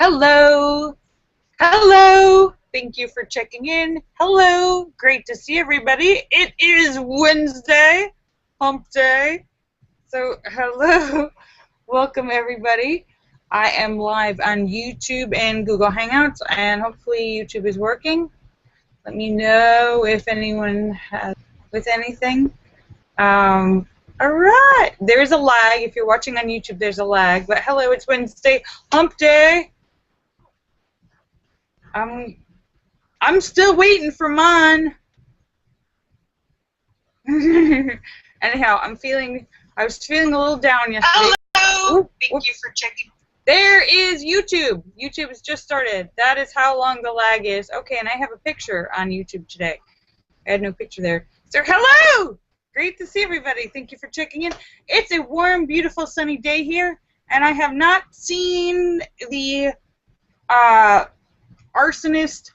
Hello. Hello. Thank you for checking in. Hello. Great to see everybody. It is Wednesday, hump day. So, hello. Welcome, everybody. I am live on YouTube and Google Hangouts, and hopefully YouTube is working. Let me know if anyone has with anything. All right. There's a lag. If you're watching on YouTube, there's a lag. But hello, it's Wednesday, hump day. I'm still waiting for mine. Anyhow, I was feeling a little down yesterday. Hello! Thank you for checking. There is YouTube. YouTube has just started. That is how long the lag is. Okay, and I have a picture on YouTube today. I had no picture there. So, hello! Great to see everybody. Thank you for checking in. It's a warm, beautiful, sunny day here, and I have not seen the arsonist,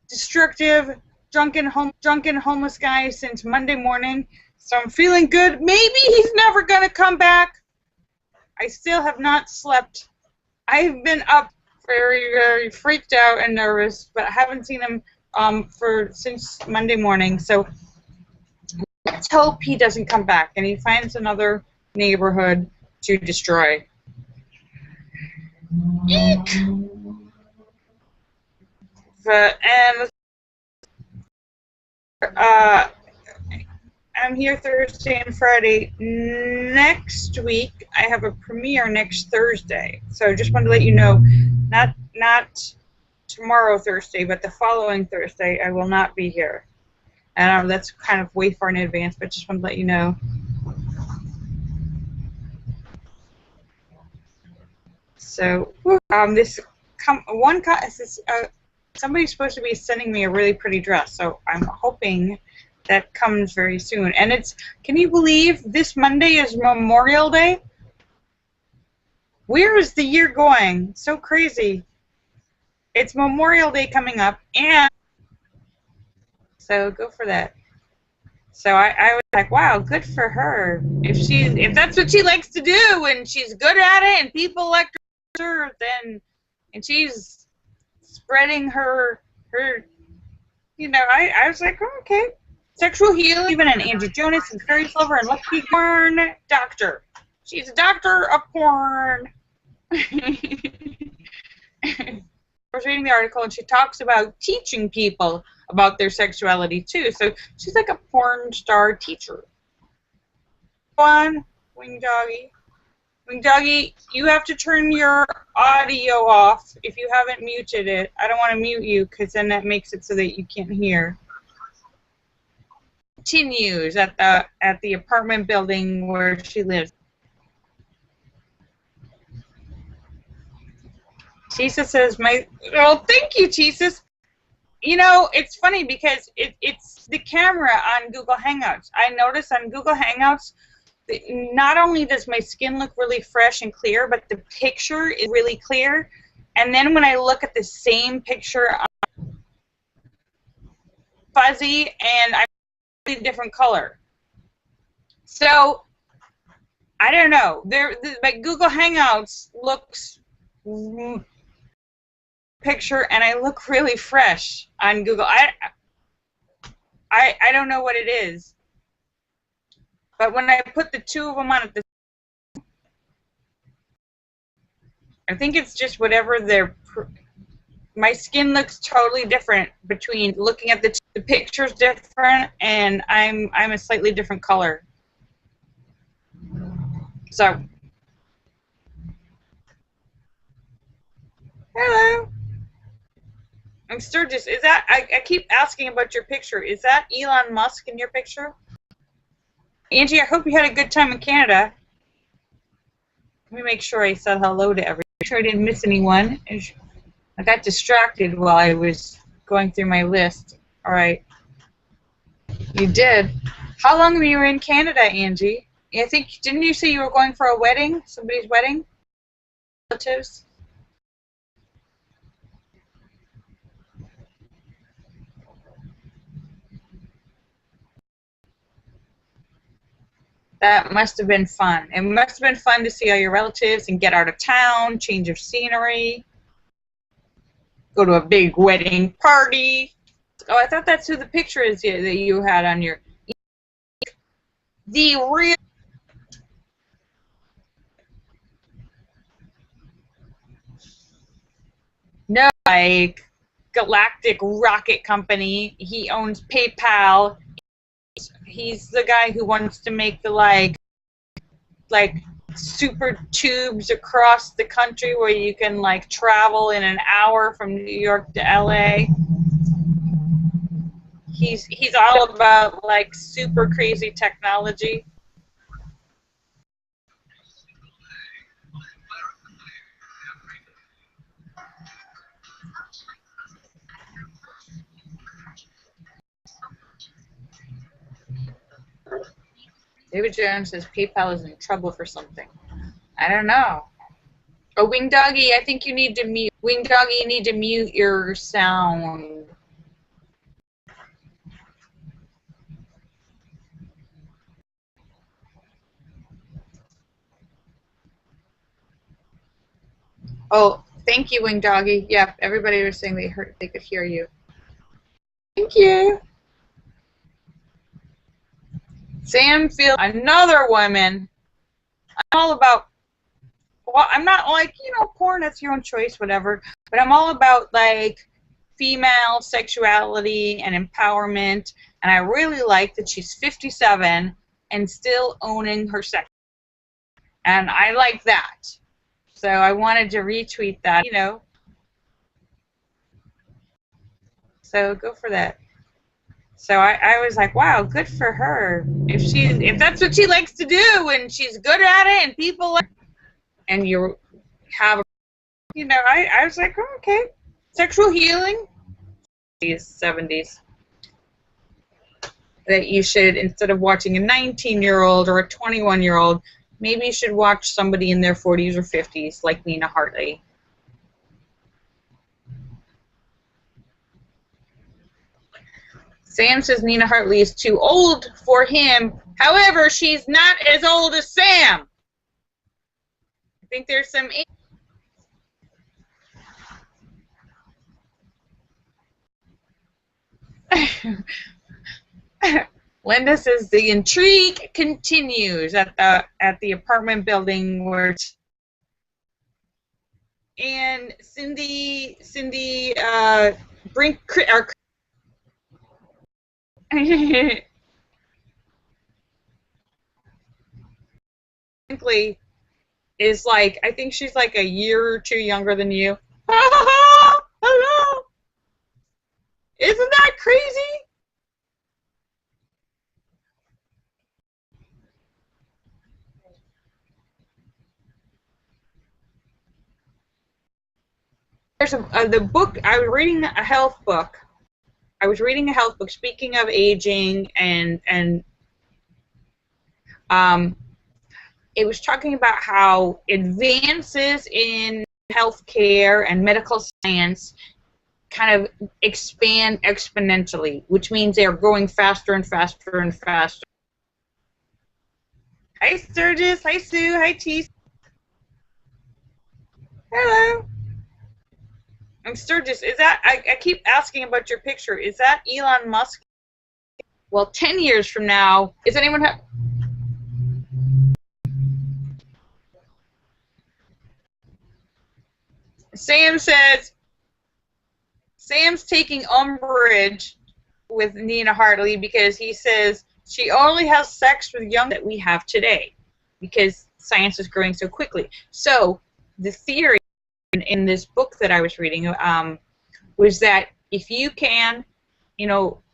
destructive, drunken homeless guy since Monday morning, so I'm feeling good. Maybe he's never gonna come back. I still have not slept. I've been up very, very freaked out and nervous, but I haven't seen him since Monday morning. So let's hope he doesn't come back and he finds another neighborhood to destroy. Eek! I'm here Thursday and Friday. Next week, I have a premiere next Thursday. So just wanted to let you know, not tomorrow Thursday, but the following Thursday, I will not be here. And that's kind of way far in advance, but just wanted to let you know. So somebody's supposed to be sending me a really pretty dress, so I'm hoping that comes very soon. And can you believe this Monday is Memorial Day? Where is the year going? So crazy. It's Memorial Day coming up, and so go for that. So I was like, wow, good for her. If that's what she likes to do, and she's good at it, and people like her, and she's spreading her, I was like, oh, okay. Sexual healing, even an Angie Jonas and Fairy Lover and Lucky Porn Doctor. She's a doctor of porn. I was reading the article, and she talks about teaching people about their sexuality, too. So she's like a porn star teacher. Go on, Wing Doggy. Wing Doggy, you have to turn your audio off if you haven't muted it. I don't want to mute you, because then that makes it so that you can't hear. Continues at the apartment building where she lives. Jesus says, thank you, Jesus. You know, it's funny because it's the camera on Google Hangouts. I notice on Google Hangouts, not only does my skin look really fresh and clear, but the picture is really clear. And then when I look at the same picture, fuzzy, and I'm a different color. So I don't know. Like Google Hangouts looks picture, and I look really fresh on Google. I don't know what it is, but when I put the two of them on at the, I think it's just whatever my skin looks totally different between looking at the picture's different, and I'm a slightly different color. So, hello. I'm Sturgis. Is that I keep asking about your picture. Is that Elon Musk in your picture? Angie, I hope you had a good time in Canada. Let me make sure I said hello to everyone. Make sure I didn't miss anyone. I got distracted while I was going through my list. All right. You did. How long were you in Canada, Angie? I think, didn't you say you were going for a wedding? Somebody's wedding? Relatives? That must have been fun. It must have been fun to see all your relatives and get out of town, change of scenery. go to a big wedding party. Oh, I thought that's who the picture is that you had on your. The real. No, like Galactic Rocket Company. He owns PayPal. He's the guy who wants to make the like super tubes across the country where you can like travel in an hour from New York to LA. He's all about like super crazy technology. David Jones says PayPal is in trouble for something. I don't know. Oh, Wing Doggy, I think you need to mute. Wing Doggy, you need to mute your sound. Oh, thank you, Wing Doggy. Yep, everybody was saying they could hear you. Thank you. Sam Field, another woman. I'm all about. Well, I'm not like, porn, that's your own choice, whatever. But I'm all about like female sexuality and empowerment. And I really like that she's 57 and still owning her sex. And I like that. So I wanted to retweet that, So go for that. So I was like, wow, good for her. If that's what she likes to do and she's good at it and people like, and you have, I was like, oh, okay, sexual healing. These 70s. That you should, instead of watching a 19-year-old or a 21-year-old, maybe you should watch somebody in their 40s or 50s like Nina Hartley. Sam says Nina Hartley is too old for him. However, she's not as old as Sam. I think there's some. Linda says the intrigue continues at the apartment building where. And Cindy Brink Brinkley is like, I think she's like a year or two younger than you. Hello. Isn't that crazy? There's the book, I was reading a health book. Speaking of aging and it was talking about how advances in healthcare and medical science kind of expand exponentially, which means they are growing faster and faster and faster. Hi Sturgis, hi Sue, hi T. Hello. I'm Sturgis. Is that, I keep asking about your picture. Is that Elon Musk? Well, 10 years from now, is anyone Sam says, Sam's taking umbrage with Nina Hartley because he says she only has sex with young that we have today because science is growing so quickly. So the theory in this book that I was reading was that if you can,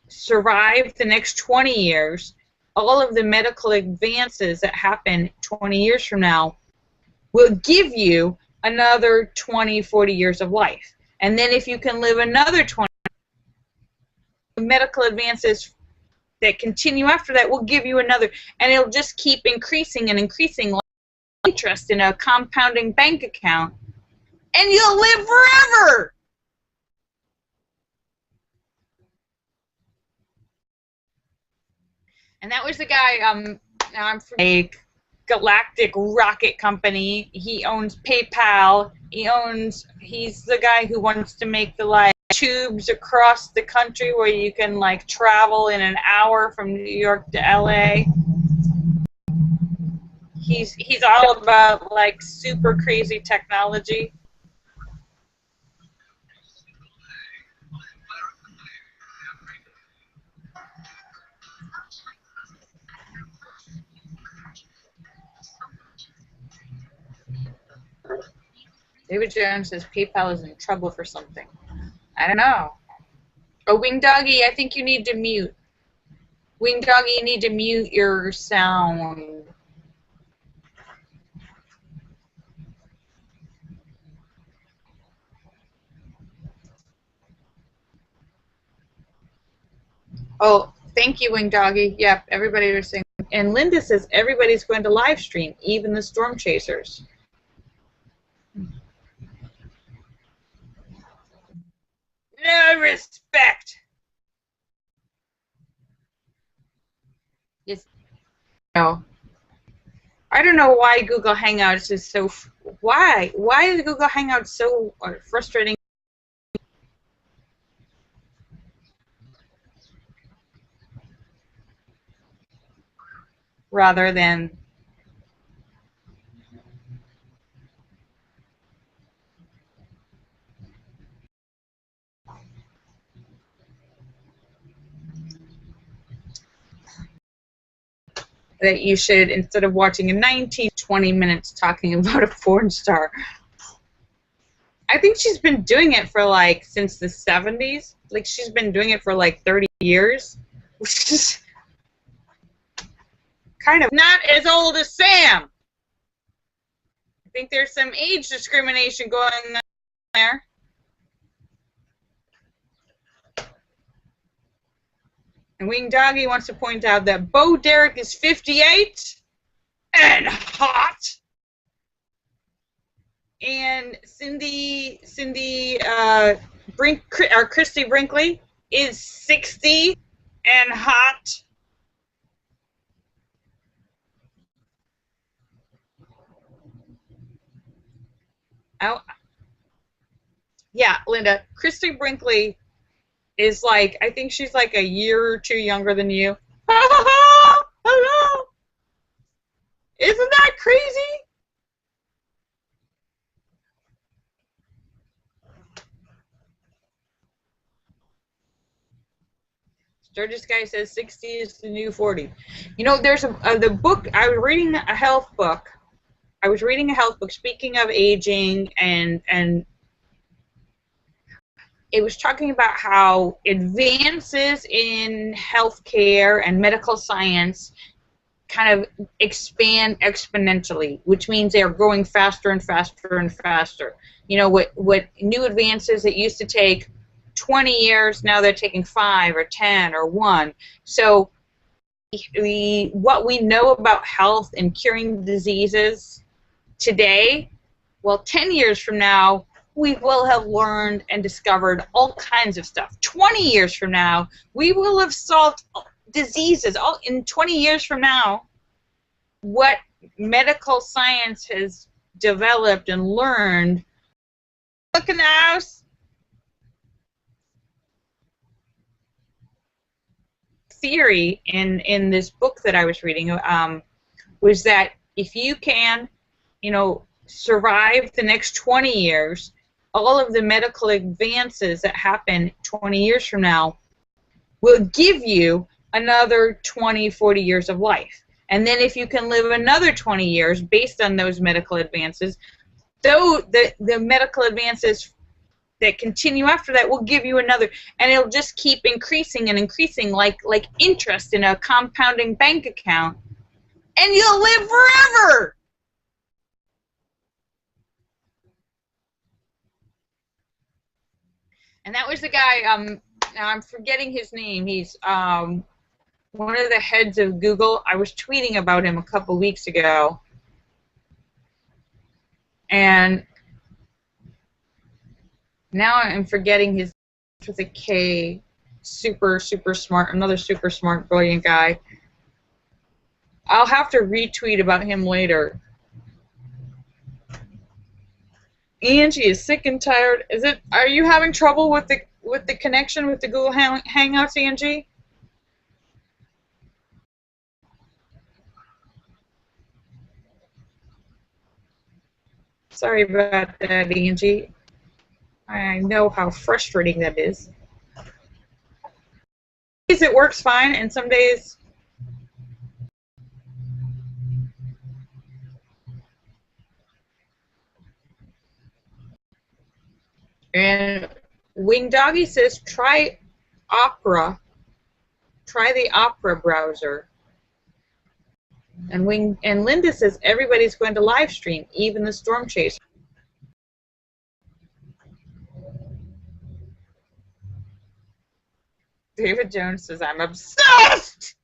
survive the next 20 years, all of the medical advances that happen 20 years from now will give you another 20, 40 years of life. And then if you can live another 20, medical advances that continue after that will give you another, and it'll just keep increasing and increasing like interest in a compounding bank account, and you'll live forever. And that was the guy, now I'm fake. galactic rocket company. He owns PayPal. He's the guy who wants to make the like tubes across the country where you can like travel in an hour from New York to LA. He's all about like super crazy technology. David Jones says PayPal is in trouble for something. I don't know. Oh, Wing Doggy, I think you need to mute. Wing Doggy, you need to mute your sound. Oh, thank you, Wing Doggy. Yep, everybody was saying. And Linda says everybody's going to live stream, even the storm chasers. No respect. Yes. No. I don't know why Google Hangouts is so. Why? Why is Google Hangouts so frustrating? Rather than. That you should, instead of watching a 20 minutes talking about a porn star. I think she's been doing it for like since the 70s. Like she's been doing it for like 30 years. Which is kind of not as old as Sam. I think there's some age discrimination going on there. And Wing Doggy wants to point out that Bo Derek is 58 and hot. And Christy Brinkley is 60 and hot. Oh, yeah, Linda. Christy Brinkley is like, I think she's like a year or two younger than you. Hello. Isn't that crazy? Sturgis Guy says 60 is the new 40. You know, there's the book, I was reading a health book. Speaking of aging, and it was talking about how advances in healthcare and medical science kind of expand exponentially, which means they are growing faster and faster and faster. You know, what new advances that used to take 20 years, now they're taking 5 or 10 or 1. So what we know about health and curing diseases today, well, 10 years from now, we will have learned and discovered all kinds of stuff. 20 years from now, we will have solved diseases. In 20 years from now, what medical science has developed and learned. Look in the house. Theory in this book that I was reading was that if you can, you know, survive the next 20 years, all of the medical advances that happen 20 years from now will give you another 20, 40 years of life. And then if you can live another 20 years based on those medical advances, though the medical advances that continue after that will give you another, and it'll just keep increasing and increasing like interest in a compounding bank account, and you'll live forever. And that was the guy, now I'm forgetting his name. He's one of the heads of Google. I was tweeting about him a couple weeks ago. And now I'm forgetting his name with a K. Super smart, another super smart, brilliant guy. I'll have to retweet about him later. Angie is sick and tired. Are you having trouble with the connection with the Google Hangouts, Angie? Sorry about that, Angie. I know how frustrating that is. Some days it works fine, and some days and Wing Doggy says try Opera. Try the Opera browser. And Linda says everybody's going to live stream, even the storm chaser. David Jones says I'm obsessed.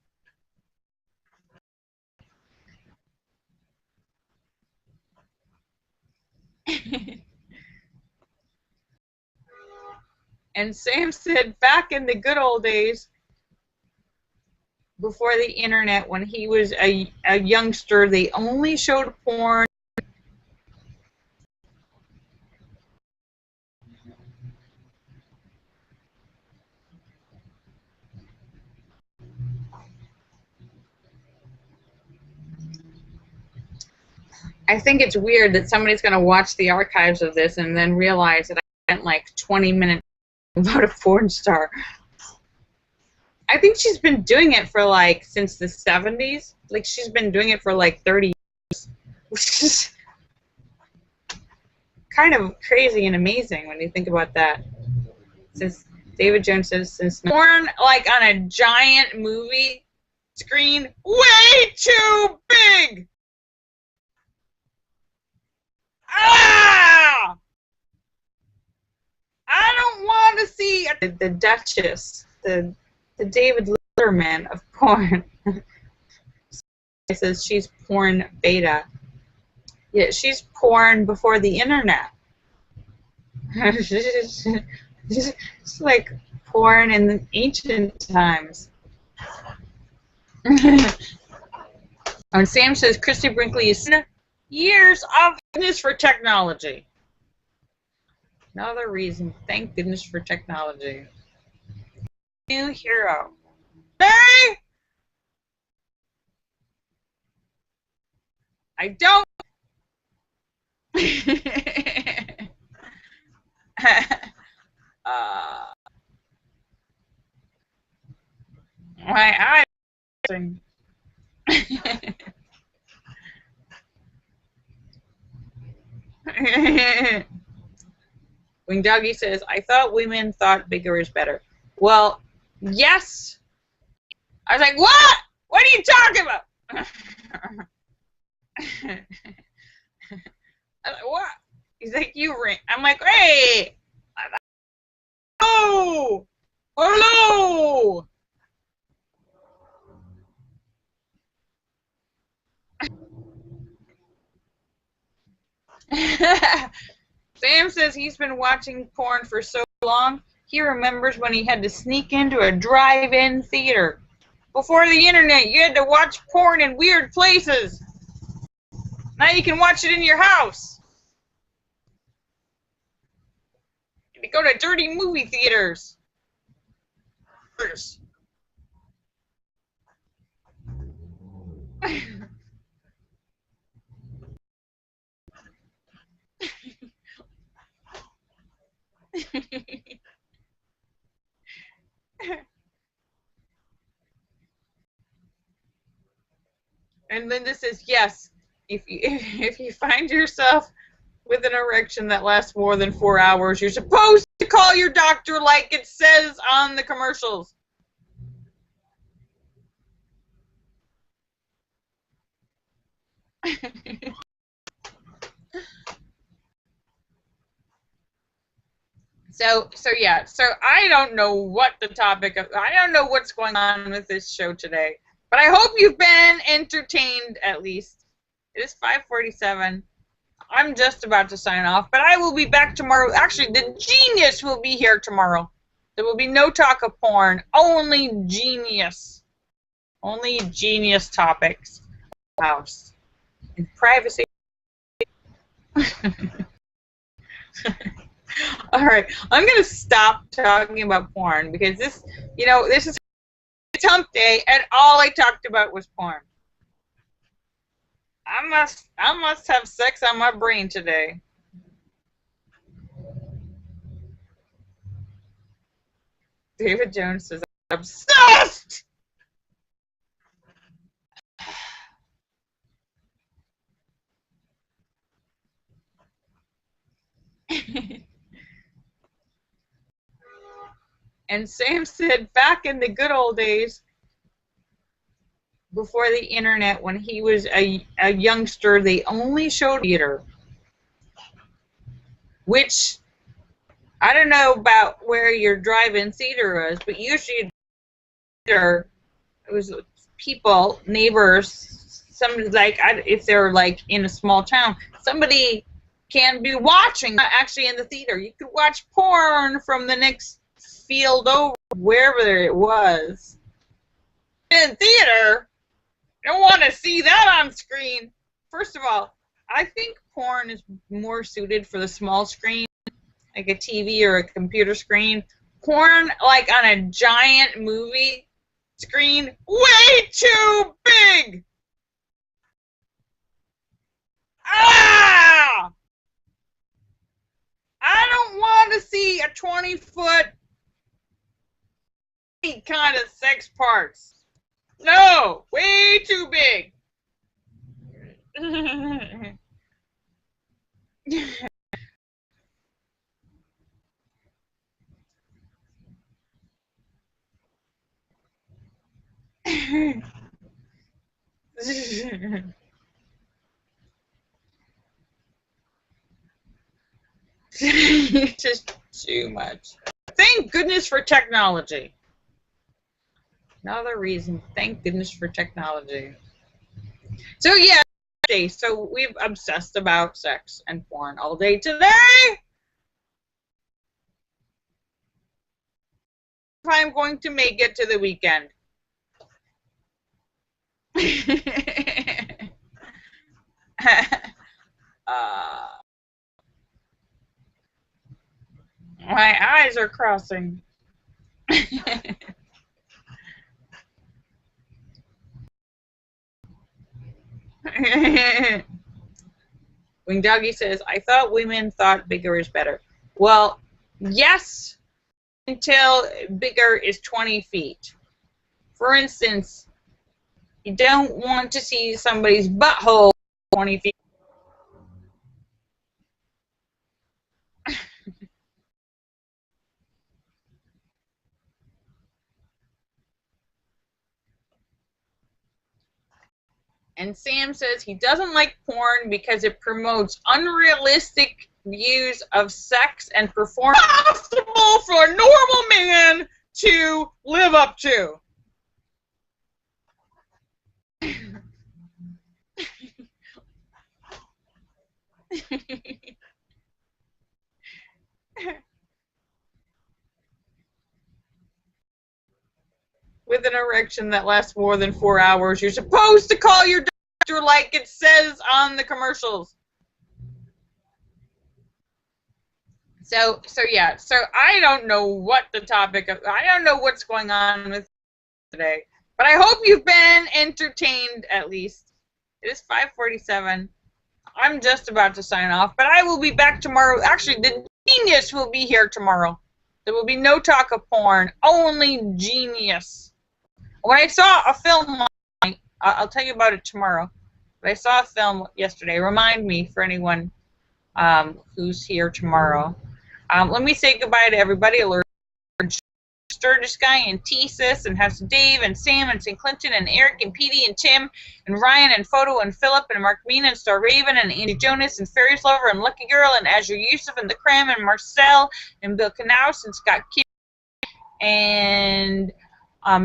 And Sam said back in the good old days, before the internet, when he was a youngster, they only showed porn. I think it's weird that somebody's going to watch the archives of this and then realize that I spent like 20 minutes about a porn star. I think she's been doing it for like since the 70s. Like she's been doing it for like 30 years, which is kind of crazy and amazing when you think about that. Since David Jones says since porn like on a giant movie screen, way too big. Ah! I don't want to see the Duchess, the David Letterman of porn. It says she's porn beta. Yeah, she's porn before the internet. It's like porn in the ancient times. And Sam says Christy Brinkley is years of goodness for technology. Another reason, thank goodness for technology. New hero. Hey! I don't. My eyes. Wing Doggy says, I thought women thought bigger is better. Well, yes. I was like, what? What are you talking about? I was like, what? He's like, you ring. I'm like, hey. Oh. Hello. Sam says he's been watching porn for so long, he remembers when he had to sneak into a drive-in theater. Before the internet, you had to watch porn in weird places. Now you can watch it in your house. You go to dirty movie theaters. And Linda says, yes, if you find yourself with an erection that lasts more than 4 hours, you're supposed to call your doctor like it says on the commercials. So I don't know what the topic of, I don't know what's going on with this show today, but I hope you've been entertained at least. It is 5:47. I'm just about to sign off, but I will be back tomorrow. Actually, the genius will be here tomorrow. There will be no talk of porn, only genius. Only genius topics. house in privacy. All right, I'm gonna stop talking about porn because this, this is hump day, and all I talked about was porn. I must have sex on my brain today. David Jones says I'm obsessed. And Sam said back in the good old days, before the internet, when he was a youngster, they only showed theater. Which, I don't know about where your drive-in theater was, but usually there was people, neighbors, somebody, like, if they're like in a small town, somebody can be watching actually in the theater. You could watch porn from the next field over, wherever it was. In theater, you don't want to see that on screen. First of all, I think porn is more suited for the small screen, like a TV or a computer screen. Porn, like on a giant movie screen, way too big! Ah! I don't want to see a 20-foot kind of sex parts. No, way too big. Just too much. Thank goodness for technology. Another reason, thank goodness for technology. So yeah, so we've obsessed about sex and porn all day today. If I'm going to make it to the weekend. My eyes are crossing. When Doggy says, I thought women thought bigger is better. Well, yes, until bigger is 20 feet. For instance, you don't want to see somebody's butthole 20 feet. And Sam says he doesn't like porn because it promotes unrealistic views of sex and performance possible for a normal man to live up to. With an erection that lasts more than 4 hours, you're supposed to call your doctor like it says on the commercials. So yeah, so I don't know what the topic of, I don't know what's going on with today, but I hope you've been entertained at least. It is 5:47. I'm just about to sign off, but I will be back tomorrow. Actually, the genius will be here tomorrow. There will be no talk of porn, only genius. When I saw a film, I'll tell you about it tomorrow, but I saw a film yesterday. Remind me for anyone who's here tomorrow. Let me say goodbye to everybody. Sturgis Guy and T-Sis and House of Dave and Sam and St. Clinton and Eric and Petey and Tim and Ryan and Photo and Philip and Mark Mina and Star Raven and Andy Jonas and Fairies Lover and Lucky Girl and Azure Yusuf and The Cram and Marcel and Bill Knaus and Scott Kim and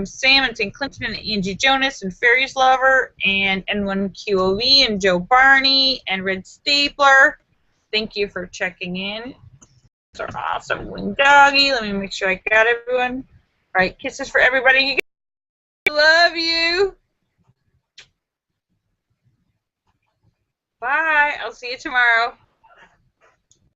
Sam and St. Clinton and Angie Jonas and Fairies Lover and N1QOV and Joe Barney and Red Stapler. Thank you for checking in. Are awesome. Wing Doggy. Let me make sure I got everyone. All right, kisses for everybody. You love you. Bye. I'll see you tomorrow.